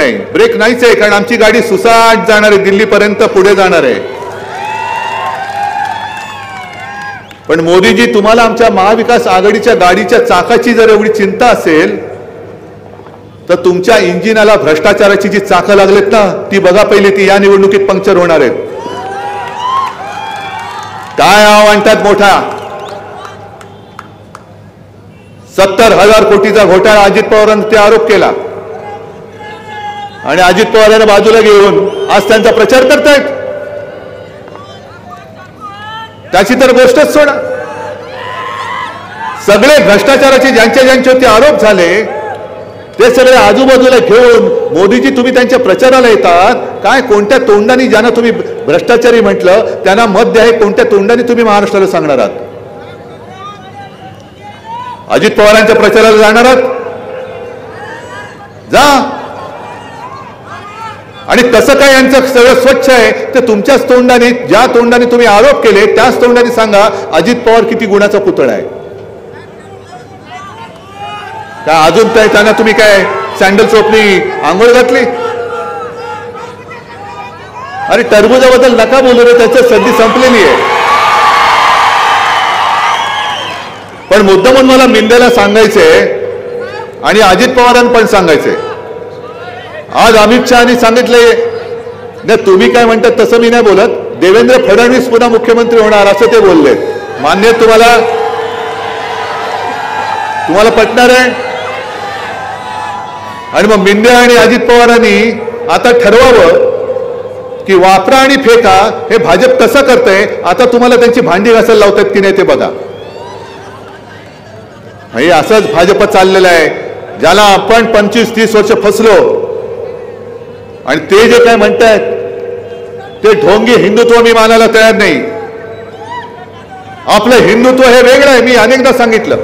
नाही, ब्रेक नाहीच आहे, कारण आमची गाडी सुसाट जाणार आहे, दिल्लीपर्यंत पुढे जाणार आहे. पण मोदीजी, तुम्हाला आमच्या महाविकास आघाडीच्या गाडीच्या चाकाची जर एवढी चिंता असेल तर तुमच्या इंजिनाला भ्रष्टाचाराची जी चाकं लागलेत ना, ती बघा पहिली, ती या निवडणुकीत पंक्चर होणार आहेत. काय म्हणतात मोठा 70,000 कोटीचा घोटाळा अजित पवारांनी ते आरोप केला आणि अजित पवारांना बाजूला घेऊन आज त्यांचा प्रचार करतायत. त्याची तर गोष्टच सोडा. सगळे भ्रष्टाचाराचे ज्यांच्यावरती आरोप झाले ते सगळे आजूबाजूला घेऊन मोदीजी तुम्ही त्यांच्या प्रचाराला येतात. काय कोणत्या तोंडाने ज्यांना तुम्ही भ्रष्टाचारी म्हटलं त्यांना मत द्या, कोणत्या तोंडाने तुम्ही महाराष्ट्राला सांगणार आहात? अजित पवारांच्या प्रचाराला जाणार आहात? जा. आणि कसं काय यांचं सगळं स्वच्छ आहे ते तुमच्याच तोंडाने, ज्या तोंडाने तुम्ही आरोप केले त्याच तोंडाने सांगा अजित पवार किती गुणाचा पुतळा आहे. काय अजून काय त्यांना तुम्ही काय सँडल सोपनी आंघोळ घातली? अरे टरबुजाबद्दल नका बोलू रे, त्याची संधी संपलेली आहे. पण मुद्दामून मला मिंदेला सांगायचे आणि अजित पवारांना पण सांगायचे. आज अमित शहानी सांगितले ना, तुम्ही काय म्हणतात तसं मी नाही बोलत, देवेंद्र फडणवीस पुन्हा मुख्यमंत्री होणार असं ते बोलले. मान्य तुम्हाला पटणार आहे? आणि मग मिंदे आणि अजित पवारांनी आता ठरवावं की वापरा आणि फेका हे भाजप कसं करतंय. आता तुम्हाला त्यांची भांडी घासायला लावतात की नाही ते बघा. हे असंच भाजप चाललेलं आहे, ज्याला आपण 25-30 वर्ष फसलो. आणि ते जे काय म्हणतायत ते ढोंगी हिंदुत्व मी मानायला तयार नाही. आपलं हिंदुत्व हे वेगळं आहे. मी अनेकदा सांगितलं,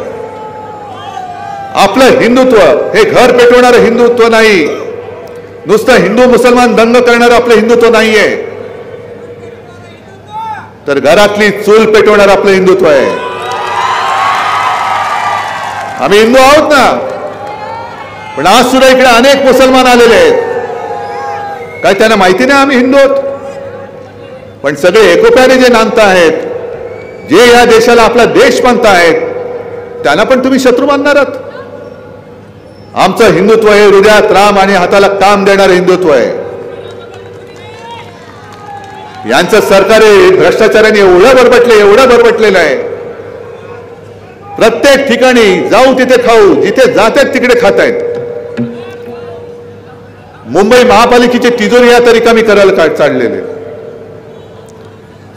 आपलं हिंदुत्व हे घर पेटवणारं हिंदुत्व नाही, नुसतं हिंदू मुसलमान दंग करणारं आपलं हिंदुत्व नाहीये, तर घरातली चूल पेटवणारं आपलं हिंदुत्व आहे. आम्ही हिंदू आहोत ना, पण आज सुद्धा इकडे अनेक मुसलमान आलेले आहेत. काय त्यांना माहिती नाही आम्ही हिंदू आहोत? पण सगळे एकोप्याने जे नांदत आहेत, जे या देशाला आपला देश मानतायत, त्यांना पण तुम्ही शत्रू मानणार आहात? आमचं हिंदुत्व हे हृदयात राम आणि हाताला काम देणारं हिंदुत्व आहे. यांचं सरकार भ्रष्टाचाराने एवढं बरबटलेलं आहे. प्रत्येक ठिकाणी जाऊ तिथे खाऊ, जिथे जातात तिकडे खातायत. मुंबई महापालिकेची तिजोरी या तरी कमी करायला चाललेले.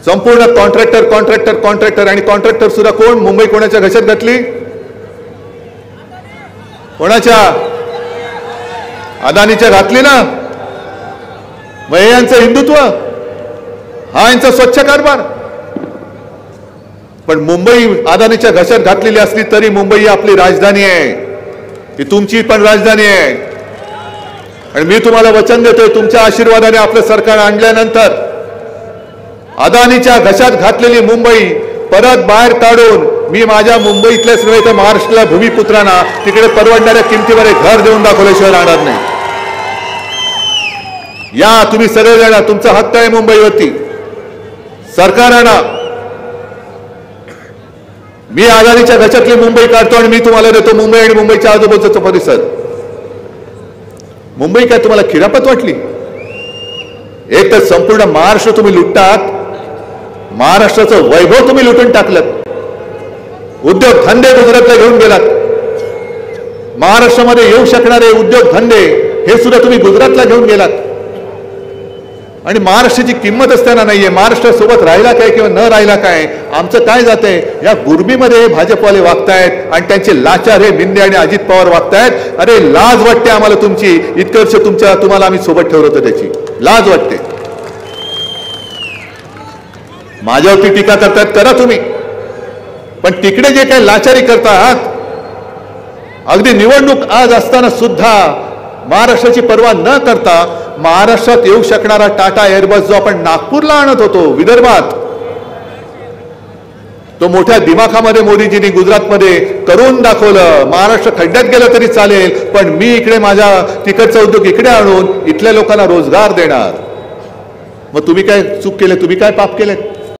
संपूर्ण कॉन्ट्रॅक्टर आणि कॉन्ट्रॅक्टर सुद्धा कोण? मुंबई कोणाच्या घशात घातली? कोणाच्या? अदानीच्या घातली ना. मग हे यांचं हिंदुत्व, हा यांचा स्वच्छ कारभार. पण मुंबई अदानीच्या घशात घातलेली असली तरी मुंबई आपली राजधानी आहे, ही तुमची पण राजधानी आहे. आणि मी तुम्हाला वचन देतोय, तुमच्या आशीर्वादाने आपलं सरकार आणल्यानंतर अदानीच्या घशात घातलेली मुंबई परत बाहेर काढून मी माझ्या मुंबईतल्याच नव्हे तर महाराष्ट्राला भूमिपुत्रांना तिकडे परवडणाऱ्या किमतीवर घर देऊन दाखवल्याशिवाय राहणार नाही. या तुम्ही सगळेजण, तुमचा हक्क आहे मुंबईवरती. सरकार आणा. मी अदानीच्या घशातली मुंबई काढतो आणि मी तुम्हाला देतो मुंबई आणि मुंबईच्या आजूबाजूचा परिसर. मुंबई काय तुम्हाला खिरापत वाटली? एक तर संपूर्ण महाराष्ट्र तुम्ही लुटतात, महाराष्ट्राचं वैभव तुम्ही लुटून टाकलं. उद्योग धंदे गुजरातला घेऊन गेलात. महाराष्ट्रामध्ये येऊ शकणारे उद्योग धंदे हे सुद्धा तुम्ही गुजरातला घेऊन गेलात. आणि महाराष्ट्राची किंमत असताना नाहीये. महाराष्ट्रासोबत राहिला काय किंवा न राहिला काय, आमचं काय जातंय? या गुरबीमध्ये भाजपवाले वागतायत आणि त्यांचे लाचार हे मिंदे आणि अजित पवार वागतायत. अरे लाज वाटते आम्हाला तुमची. इतके वर्ष तुम्हाला आम्ही सोबत ठेवलं होतं, त्याची लाज वाटते. माझ्यावरती टीका करतायत, करा तुम्ही, पण तिकडे जे काही लाचारी करतात, अगदी निवडणूक आज असताना सुद्धा महाराष्ट्राची पर्वा न करता महाराष्ट्रात येऊ शकणारा टाटा एअरबस जो आपण नागपूरला आणत होतो, विदर्भात, तो मोठ्या दिमाखामध्ये मोदीजींनी गुजरातमध्ये करून दाखवलं. महाराष्ट्र खड्ड्यात गेलं तरी चालेल, पण मी इकडे माझा तिकडचा उद्योग इकडे आणून इथल्या लोकांना रोजगार देणार. मग तुम्ही काय चूक केले, तुम्ही काय पाप केले?